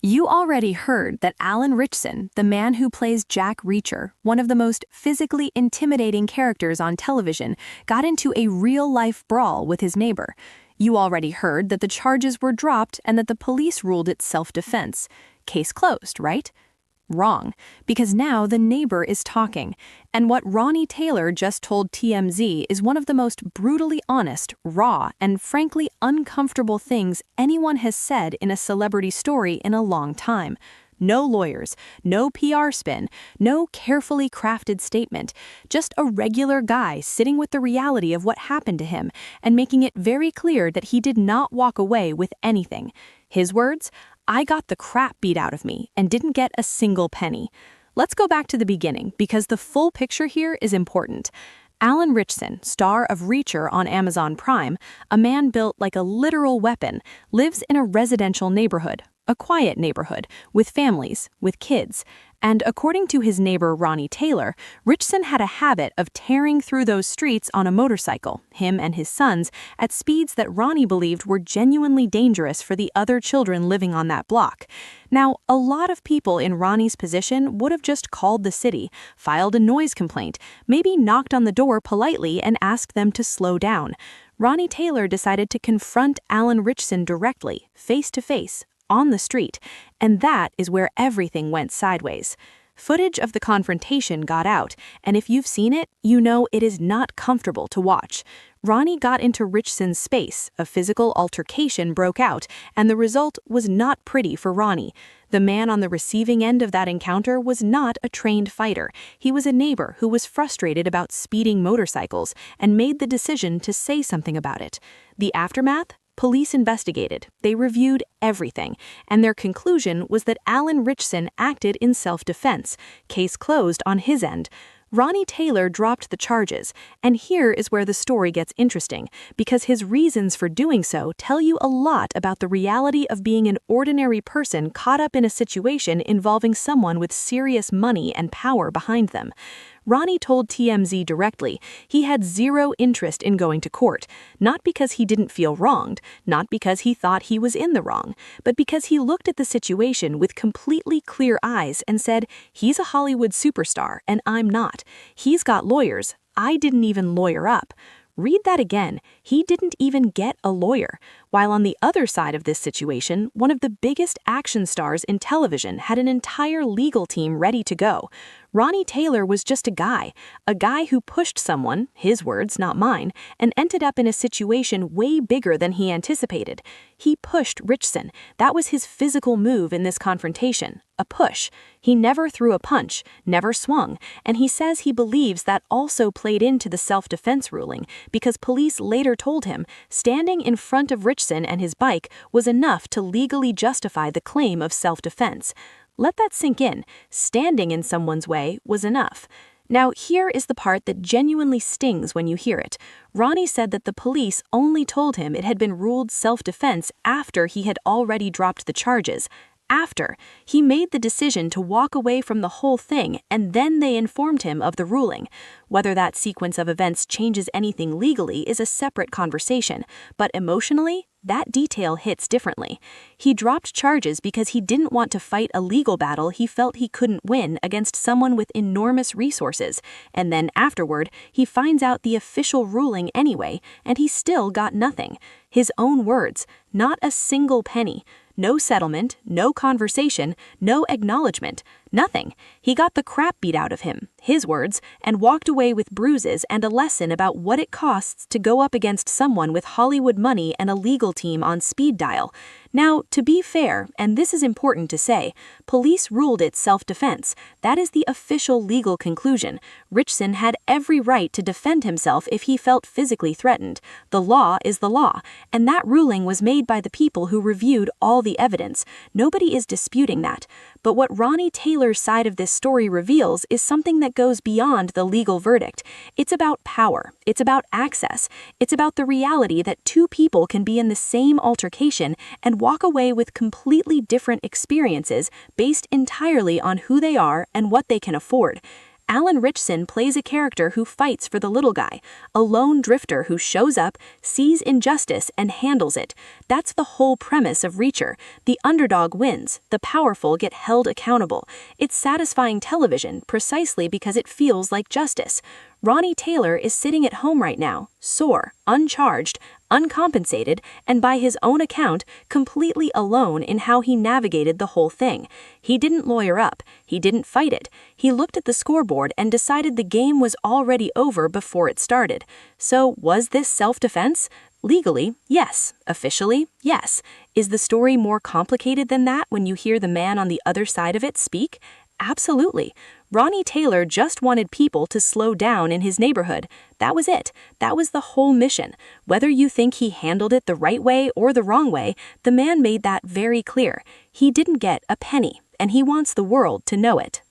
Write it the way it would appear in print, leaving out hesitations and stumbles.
You already heard that Alan Ritchson, the man who plays Jack Reacher, one of the most physically intimidating characters on television, got into a real-life brawl with his neighbor. You already heard that the charges were dropped and that the police ruled it self-defense. Case closed, right? Wrong, because now the neighbor is talking, and what Ronnie Taylor just told TMZ is one of the most brutally honest, raw, and frankly uncomfortable things anyone has said in a celebrity story in a long time. No lawyers, no PR spin, no carefully crafted statement, just a regular guy sitting with the reality of what happened to him and making it very clear that he did not walk away with anything. His words, "I got the crap beat out of me and didn't get a single penny." Let's go back to the beginning because the full picture here is important. Alan Ritchson, star of Reacher on Amazon Prime, a man built like a literal weapon, lives in a residential neighborhood, a quiet neighborhood, with families, with kids. And according to his neighbor Ronnie Taylor, Ritchson had a habit of tearing through those streets on a motorcycle, him and his sons, at speeds that Ronnie believed were genuinely dangerous for the other children living on that block. Now, a lot of people in Ronnie's position would have just called the city, filed a noise complaint, maybe knocked on the door politely and asked them to slow down. Ronnie Taylor decided to confront Alan Ritchson directly, face to face, on the street, and that is where everything went sideways. Footage of the confrontation got out, and if you've seen it, you know it is not comfortable to watch. Ronnie got into Ritchson's space, a physical altercation broke out, and the result was not pretty for Ronnie. The man on the receiving end of that encounter was not a trained fighter. He was a neighbor who was frustrated about speeding motorcycles and made the decision to say something about it. The aftermath? Police investigated, they reviewed everything, and their conclusion was that Alan Ritchson acted in self-defense, case closed on his end. Ronnie Taylor dropped the charges, and here is where the story gets interesting, because his reasons for doing so tell you a lot about the reality of being an ordinary person caught up in a situation involving someone with serious money and power behind them. Ronnie told TMZ directly he had zero interest in going to court, not because he didn't feel wronged, not because he thought he was in the wrong, but because he looked at the situation with completely clear eyes and said, he's a Hollywood superstar and I'm not. He's got lawyers. I didn't even lawyer up. Read that again. He didn't even get a lawyer. While on the other side of this situation, one of the biggest action stars in television had an entire legal team ready to go. Ronnie Taylor was just a guy who pushed someone, his words, not mine, and ended up in a situation way bigger than he anticipated. He pushed Ritchson. That was his physical move in this confrontation, a push. He never threw a punch, never swung, and he says he believes that also played into the self-defense ruling because police later told him standing in front of Ritchson and his bike was enough to legally justify the claim of self-defense. Let that sink in. Standing in someone's way was enough. Now, here is the part that genuinely stings when you hear it. Ronnie said that the police only told him it had been ruled self-defense after he had already dropped the charges. After he made the decision to walk away from the whole thing, and then they informed him of the ruling. Whether that sequence of events changes anything legally is a separate conversation, but emotionally, that detail hits differently. He dropped charges because he didn't want to fight a legal battle he felt he couldn't win against someone with enormous resources, and then afterward, he finds out the official ruling anyway, and he still got nothing. His own words, not a single penny. No settlement, no conversation, no acknowledgement, nothing. He got the crap beat out of him, his words, and walked away with bruises and a lesson about what it costs to go up against someone with Hollywood money and a legal team on speed dial. Now, to be fair, and this is important to say, police ruled it self-defense. That is the official legal conclusion. Ritchson had every right to defend himself if he felt physically threatened. The law is the law, and that ruling was made by the people who reviewed all the evidence. Nobody is disputing that. But what Ronnie Taylor's side of this story reveals is something that goes beyond the legal verdict. It's about power. It's about access. It's about the reality that two people can be in the same altercation and walk away with completely different experiences based entirely on who they are and what they can afford. Alan Ritchson plays a character who fights for the little guy, a lone drifter who shows up, sees injustice, and handles it. That's the whole premise of Reacher. The underdog wins, the powerful get held accountable. It's satisfying television precisely because it feels like justice. Ronnie Taylor is sitting at home right now, sore, uncharged, uncompensated, and by his own account, completely alone in how he navigated the whole thing. He didn't lawyer up, he didn't fight it. He looked at the scoreboard and decided the game was already over before it started. So, was this self-defense? Legally, yes. Officially, yes. Is the story more complicated than that when you hear the man on the other side of it speak? Absolutely. Ronnie Taylor just wanted people to slow down in his neighborhood. That was it. That was the whole mission. Whether you think he handled it the right way or the wrong way, the man made that very clear. He didn't get a penny, and he wants the world to know it.